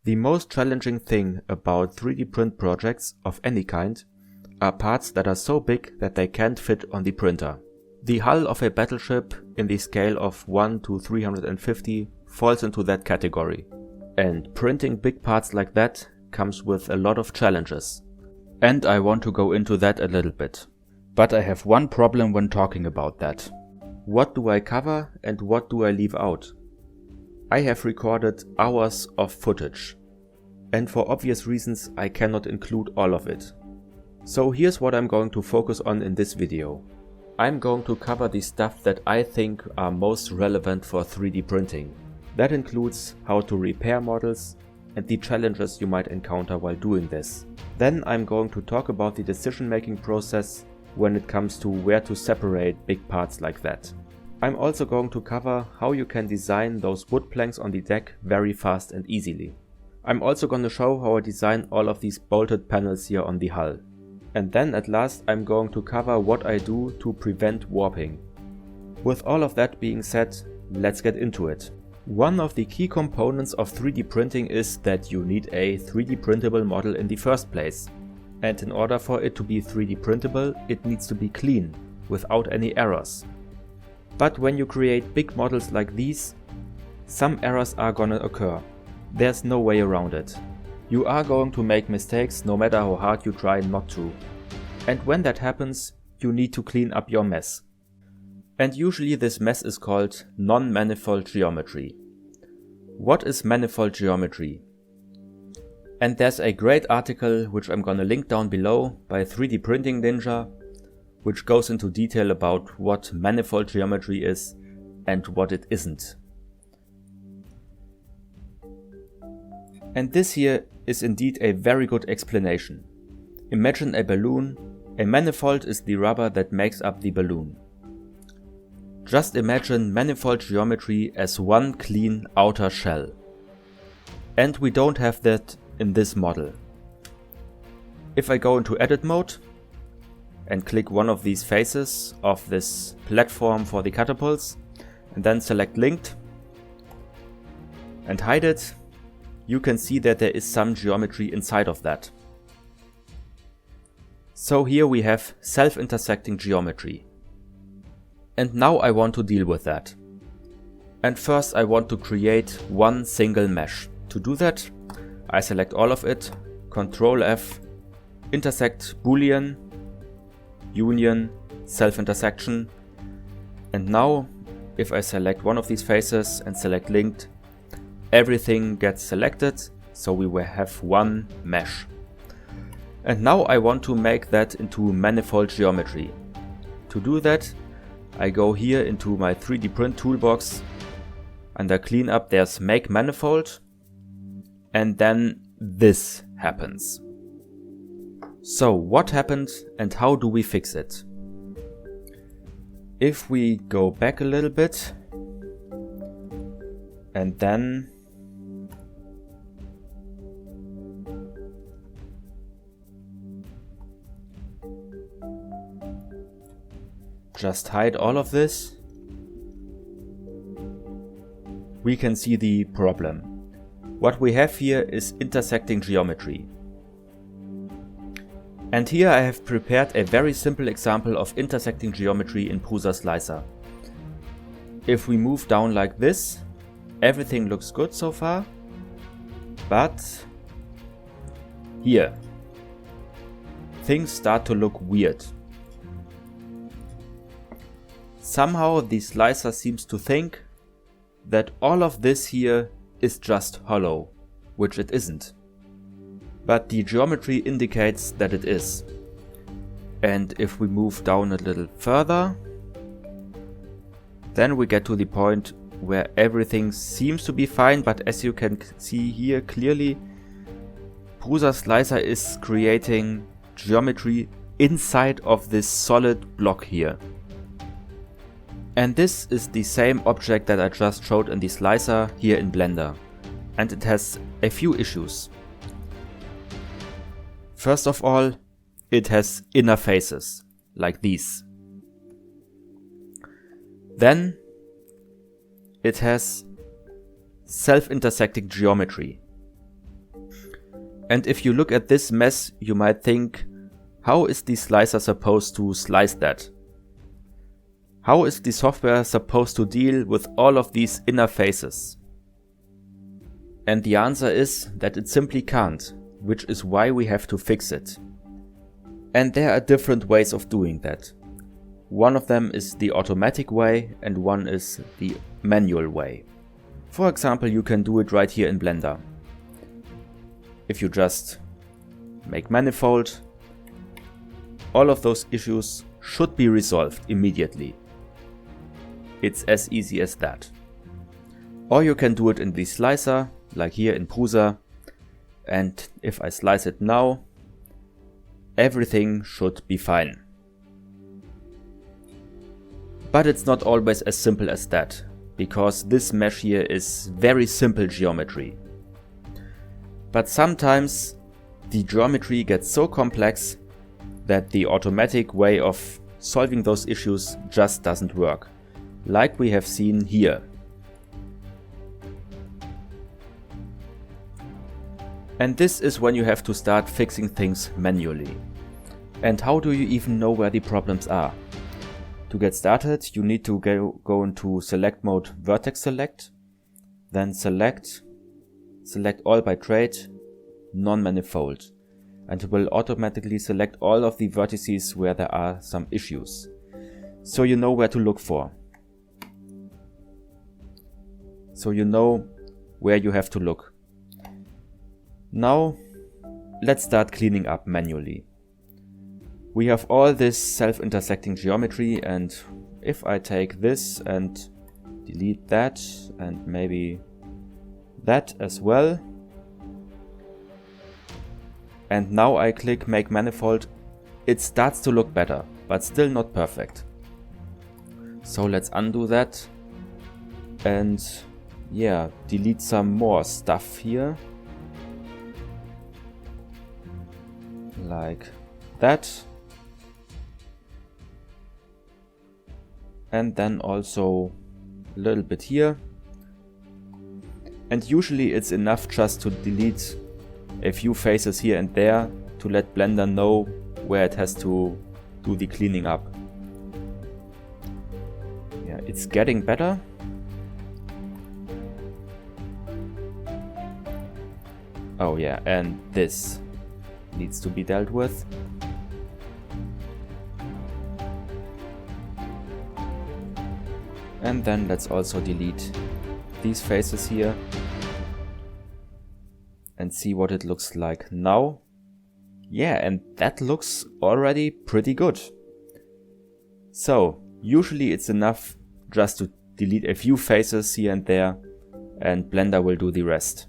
The most challenging thing about 3D print projects of any kind are parts that are so big that they can't fit on the printer. The hull of a battleship in the scale of 1 to 350 falls into that category. And printing big parts like that comes with a lot of challenges. And I want to go into that a little bit. But I have one problem when talking about that. What do I cover and what do I leave out? I have recorded hours of footage. And for obvious reasons I cannot include all of it. So here's what I'm going to focus on in this video. I'm going to cover the stuff that I think are most relevant for 3D printing. That includes how to repair models and the challenges you might encounter while doing this. Then I'm going to talk about the decision-making process when it comes to where to separate big parts like that. I'm also going to cover how you can design those wood planks on the deck very fast and easily. I'm also going to show how I design all of these bolted panels here on the hull. And then at last I'm going to cover what I do to prevent warping. With all of that being said, let's get into it. One of the key components of 3D printing is that you need a 3D printable model in the first place. And in order for it to be 3D printable, it needs to be clean, without any errors. But when you create big models like these, some errors are gonna occur. There's no way around it. You are going to make mistakes no matter how hard you try not to. And when that happens, you need to clean up your mess. And usually this mess is called non-manifold geometry. What is manifold geometry? And there's a great article which I'm gonna link down below by 3D Printing Ninja, which goes into detail about what manifold geometry is and what it isn't. And this here is indeed a very good explanation. Imagine a balloon. A manifold is the rubber that makes up the balloon. Just imagine manifold geometry as one clean outer shell. And we don't have that in this model. If I go into edit mode and click one of these faces of this platform for the catapults and then select linked and hide it, you can see that there is some geometry inside of that. So here we have self-intersecting geometry. And now I want to deal with that. And first I want to create one single mesh. To do that, I select all of it, Ctrl F, intersect Boolean, union, self-intersection. And now, if I select one of these faces and select linked, everything gets selected, so we will have one mesh. And now I want to make that into manifold geometry. To do that, I go here into my 3D print toolbox. Under cleanup there's make manifold. And then this happens. So what happened and how do we fix it? If we go back a little bit and then just hide all of this, we can see the problem. What we have here is intersecting geometry. And here I have prepared a very simple example of intersecting geometry in Prusa Slicer. If we move down like this, everything looks good so far, but here, things start to look weird. Somehow the slicer seems to think that all of this here is just hollow, which it isn't. But the geometry indicates that it is. And if we move down a little further, then we get to the point where everything seems to be fine, but as you can see here clearly, Prusa Slicer is creating geometry inside of this solid block here. And this is the same object that I just showed in the slicer here in Blender. And it has a few issues. First of all, it has inner faces, like these. Then it has self-intersecting geometry. And if you look at this mess, you might think, how is the slicer supposed to slice that? How is the software supposed to deal with all of these interfaces? And the answer is that it simply can't, which is why we have to fix it. And there are different ways of doing that. One of them is the automatic way and one is the manual way. For example, you can do it right here in Blender. If you just make manifold, all of those issues should be resolved immediately. It's as easy as that. Or you can do it in the slicer, like here in Prusa, and if I slice it now, everything should be fine. But it's not always as simple as that, because this mesh here is very simple geometry. But sometimes the geometry gets so complex that the automatic way of solving those issues just doesn't work, like we have seen here. And this is when you have to start fixing things manually. And how do you even know where the problems are? To get started, you need to go into select mode, vertex select, then select all by trait, non-manifold, and it will automatically select all of the vertices where there are some issues. So you know where to look for. So you know where you have to look. Now, let's start cleaning up manually. We have all this self-intersecting geometry, and if I take this and delete that and maybe that as well, and now I click make manifold, it starts to look better, but still not perfect. So let's undo that and yeah, delete some more stuff here, like that. And then also a little bit here. And usually it's enough just to delete a few faces here and there to let Blender know where it has to do the cleaning up. Yeah, it's getting better. Oh yeah, and this needs to be dealt with. And then let's also delete these faces here and see what it looks like now. Yeah, and that looks already pretty good. So, usually it's enough just to delete a few faces here and there, and Blender will do the rest.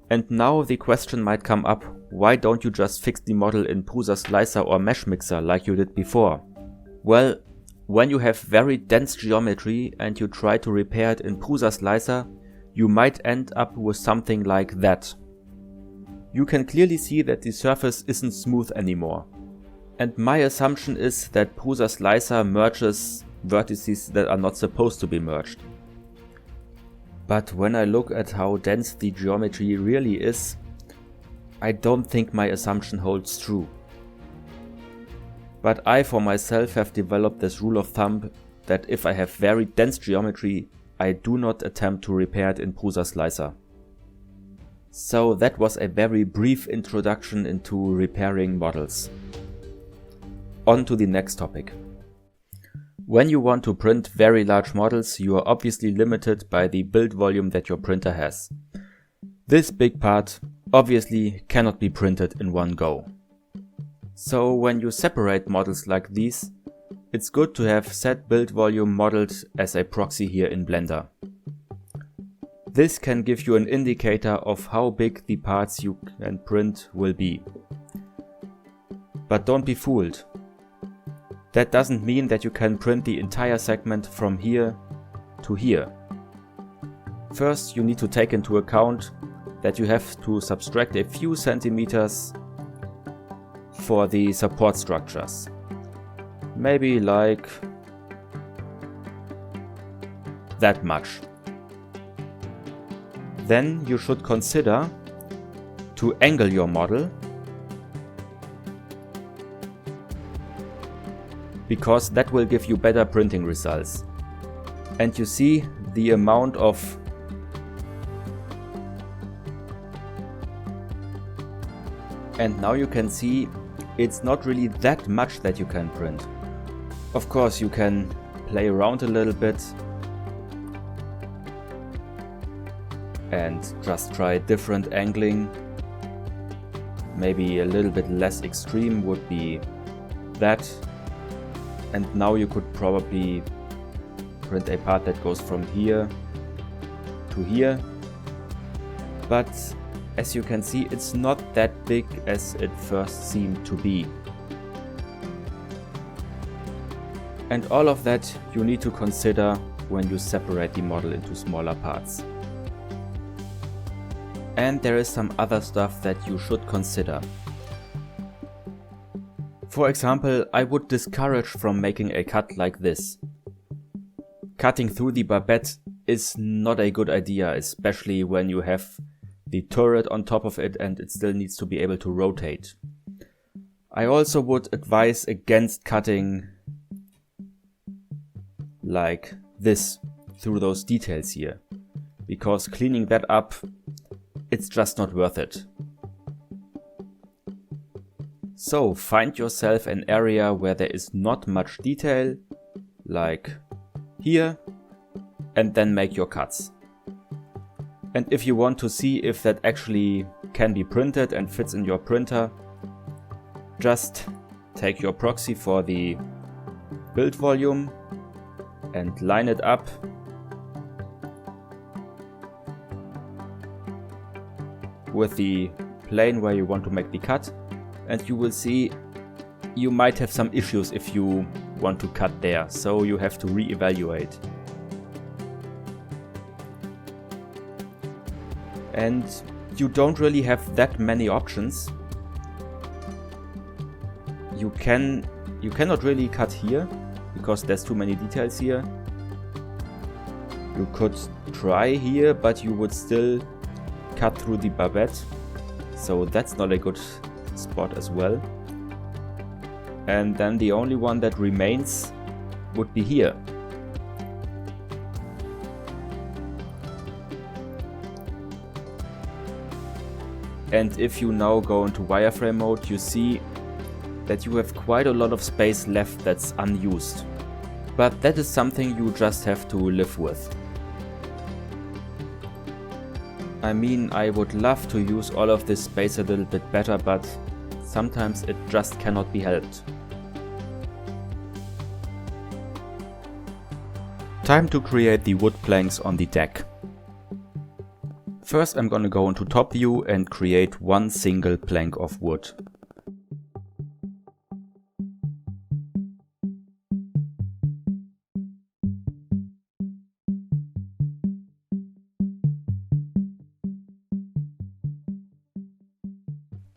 And now the question might come up, why don't you just fix the model in Prusa Slicer or Mesh Mixer like you did before? Well, when you have very dense geometry and you try to repair it in Prusa Slicer, you might end up with something like that. You can clearly see that the surface isn't smooth anymore. And my assumption is that Prusa Slicer merges vertices that are not supposed to be merged. But when I look at how dense the geometry really is, I don't think my assumption holds true. But I for myself have developed this rule of thumb that if I have very dense geometry, I do not attempt to repair it in Prusa Slicer. So that was a very brief introduction into repairing models. On to the next topic. When you want to print very large models, you are obviously limited by the build volume that your printer has. This big part obviously cannot be printed in one go. So when you separate models like these, it's good to have set build volume modeled as a proxy here in Blender. This can give you an indicator of how big the parts you can print will be. But don't be fooled. That doesn't mean that you can print the entire segment from here to here. First, you need to take into account that you have to subtract a few centimeters for the support structures. Maybe like that much. Then you should consider to angle your model, because that will give you better printing results. And you see the amount of and now you can see it's not really that much that you can print. Of course, you can play around a little bit and just try different angling. Maybe a little bit less extreme would be that. And now you could probably print a part that goes from here to here. But as you can see, it's not that big as it first seemed to be. And all of that you need to consider when you separate the model into smaller parts. And there is some other stuff that you should consider. For example, I would discourage from making a cut like this. Cutting through the barbette is not a good idea, especially when you have the turret on top of it and it still needs to be able to rotate. I also would advise against cutting like this through those details here, because cleaning that up, it's just not worth it. So find yourself an area where there is not much detail, like here, and then make your cuts. And if you want to see if that actually can be printed and fits in your printer, just take your proxy for the build volume and line it up with the plane where you want to make the cut, and you will see you might have some issues if you want to cut there, so you have to re-evaluate. And you don't really have that many options. You cannot really cut here because there's too many details here. You could try here, but you would still cut through the barbette, so that's not a good spot as well. And then the only one that remains would be here. And if you now go into wireframe mode, you see that you have quite a lot of space left that's unused. But that is something you just have to live with. I mean, I would love to use all of this space a little bit better, but sometimes it just cannot be helped. Time to create the wood planks on the deck. First I'm gonna go into top view and create one single plank of wood.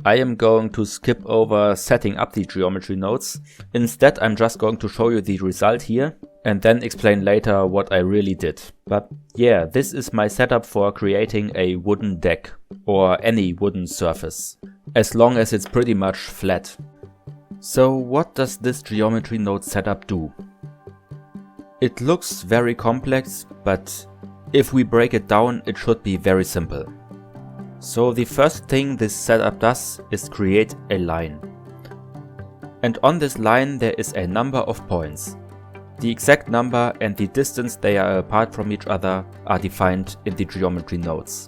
I am going to skip over setting up the geometry nodes. Instead, I'm just going to show you the result here and then explain later what I really did. But yeah, this is my setup for creating a wooden deck or any wooden surface, as long as it's pretty much flat. So what does this geometry node setup do? It looks very complex, but if we break it down, it should be very simple. So the first thing this setup does is create a line. And on this line there is a number of points. The exact number and the distance they are apart from each other are defined in the geometry nodes.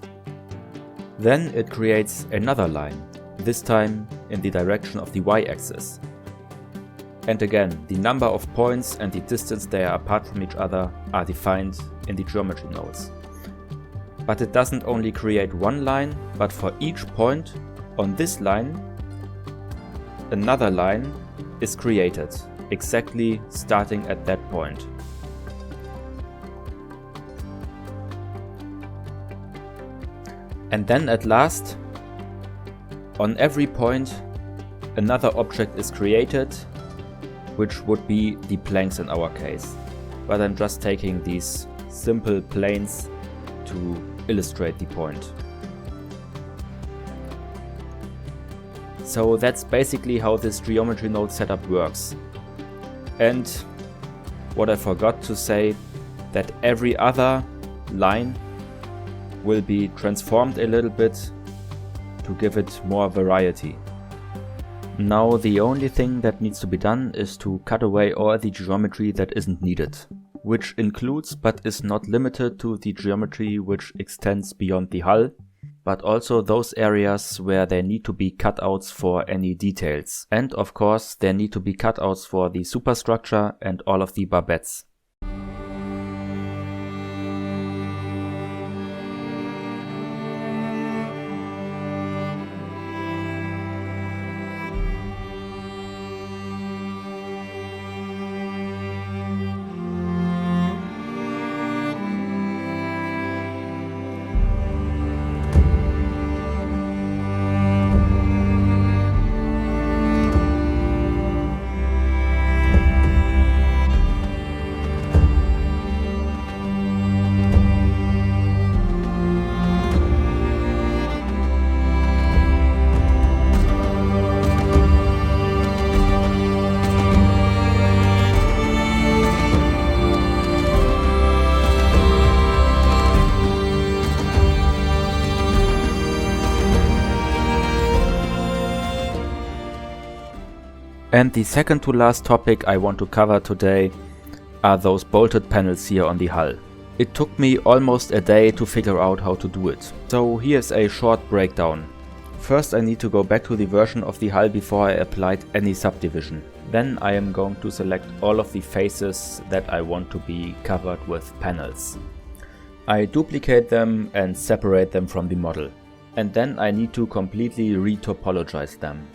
Then it creates another line, this time in the direction of the y-axis. And again, the number of points and the distance they are apart from each other are defined in the geometry nodes. But it doesn't only create one line, but for each point on this line, another line is created, exactly starting at that point. And then at last, on every point, another object is created, which would be the planks in our case. But I'm just taking these simple planes to illustrate the point. So that's basically how this geometry node setup works. And what I forgot to say, that every other line will be transformed a little bit to give it more variety. Now the only thing that needs to be done is to cut away all the geometry that isn't needed, which includes but is not limited to the geometry which extends beyond the hull, but also those areas where there need to be cutouts for any details. And of course there need to be cutouts for the superstructure and all of the barbettes. And the second to last topic I want to cover today are those bolted panels here on the hull. It took me almost a day to figure out how to do it. So here's a short breakdown. First I need to go back to the version of the hull before I applied any subdivision. Then I am going to select all of the faces that I want to be covered with panels. I duplicate them and separate them from the model. And then I need to completely retopologize them.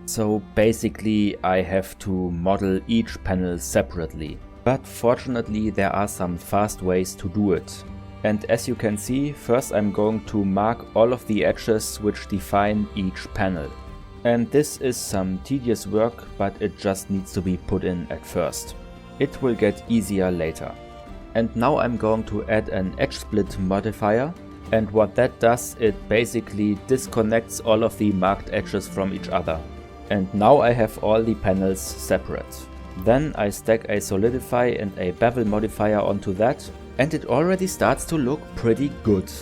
So basically I have to model each panel separately. But fortunately there are some fast ways to do it. And as you can see, first I'm going to mark all of the edges which define each panel. And this is some tedious work, but it just needs to be put in at first. It will get easier later. And now I'm going to add an edge split modifier. And what that does, it basically disconnects all of the marked edges from each other. And now I have all the panels separate. Then I stack a solidify and a bevel modifier onto that, and it already starts to look pretty good.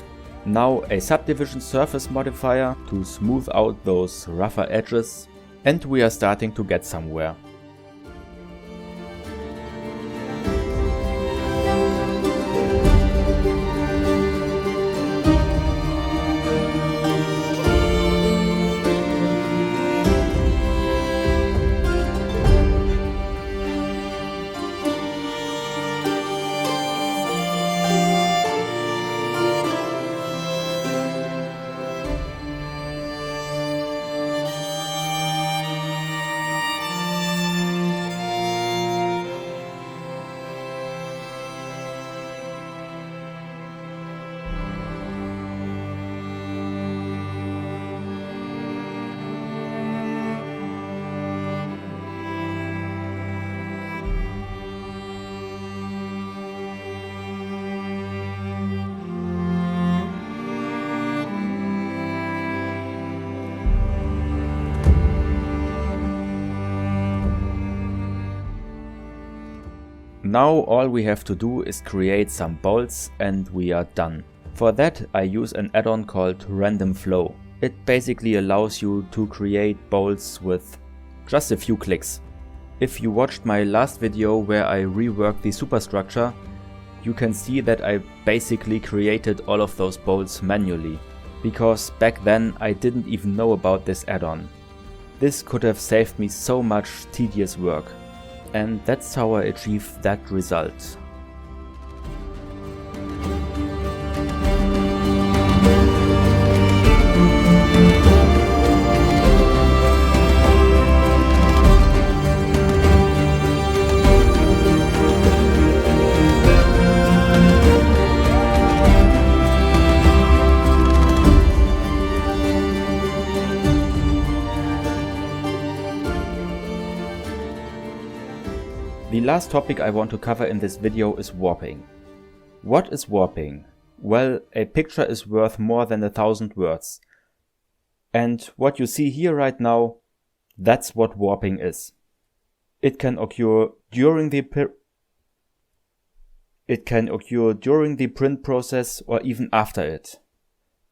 Now a subdivision surface modifier to smooth out those rougher edges, and we are starting to get somewhere. Now all we have to do is create some bolts and we are done. For that I use an add-on called Random Flow. It basically allows you to create bolts with just a few clicks. If you watched my last video where I reworked the superstructure, you can see that I basically created all of those bolts manually, because back then I didn't even know about this add-on. This could have saved me so much tedious work, and that's how I achieved that result. The last topic I want to cover in this video is warping. What is warping? Well, a picture is worth more than 1,000 words. And what you see here right now, that's what warping is. It can occur during the print process or even after it.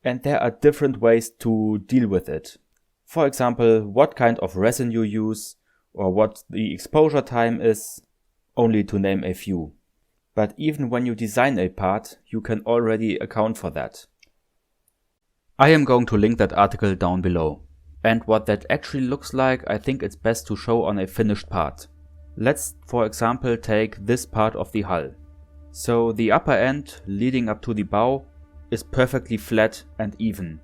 And there are different ways to deal with it. For example, what kind of resin you use, or what the exposure time is, only to name a few. But even when you design a part, you can already account for that. I am going to link that article down below. And what that actually looks like, I think it's best to show on a finished part. Let's, for example, take this part of the hull. So the upper end, leading up to the bow, is perfectly flat and even.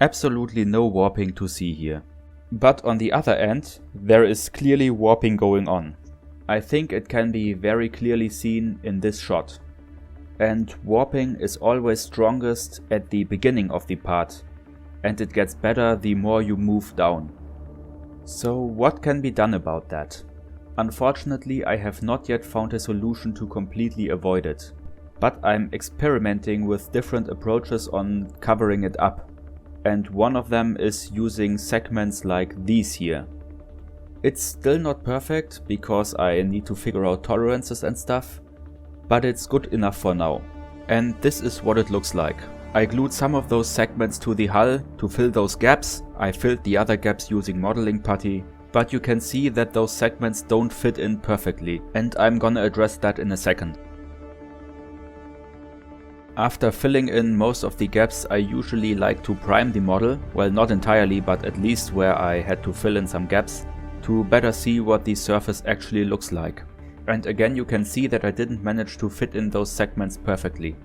Absolutely no warping to see here. But on the other end, there is clearly warping going on. I think it can be very clearly seen in this shot. And warping is always strongest at the beginning of the part, and it gets better the more you move down. So what can be done about that? Unfortunately, I have not yet found a solution to completely avoid it, but I'm experimenting with different approaches on covering it up, and one of them is using segments like these here. It's still not perfect, because I need to figure out tolerances and stuff, but it's good enough for now. And this is what it looks like. I glued some of those segments to the hull to fill those gaps. I filled the other gaps using modeling putty, but you can see that those segments don't fit in perfectly, and I'm gonna address that in a second. After filling in most of the gaps, I usually like to prime the model, well, not entirely, but at least where I had to fill in some gaps, to better see what the surface actually looks like. And again, you can see that I didn't manage to fit in those segments perfectly.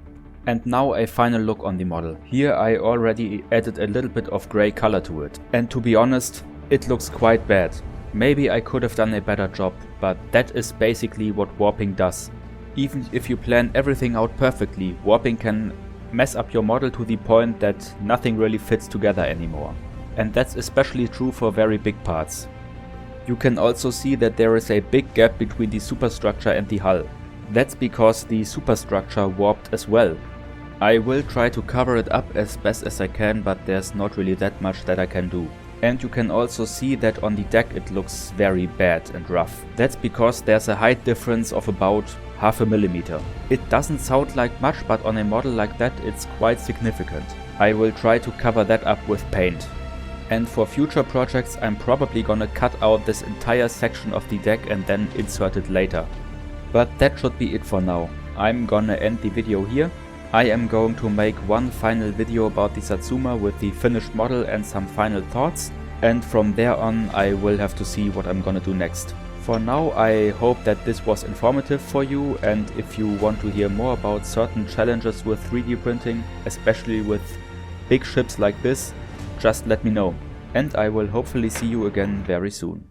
And now a final look on the model. Here I already added a little bit of grey color to it. And to be honest, it looks quite bad. Maybe I could have done a better job, but that is basically what warping does. Even if you plan everything out perfectly, warping can mess up your model to the point that nothing really fits together anymore. And that's especially true for very big parts. You can also see that there is a big gap between the superstructure and the hull. That's because the superstructure warped as well. I will try to cover it up as best as I can, but there's not really that much that I can do. And you can also see that on the deck it looks very bad and rough. That's because there's a height difference of about ½ millimeter. It doesn't sound like much, but on a model like that it's quite significant. I will try to cover that up with paint. And for future projects I'm probably gonna cut out this entire section of the deck and then insert it later. But that should be it for now. I'm gonna end the video here. I am going to make one final video about the Satsuma with the finished model and some final thoughts, and from there on I will have to see what I'm gonna do next. For now I hope that this was informative for you, and if you want to hear more about certain challenges with 3D printing, especially with big ships like this, just let me know, and I will hopefully see you again very soon.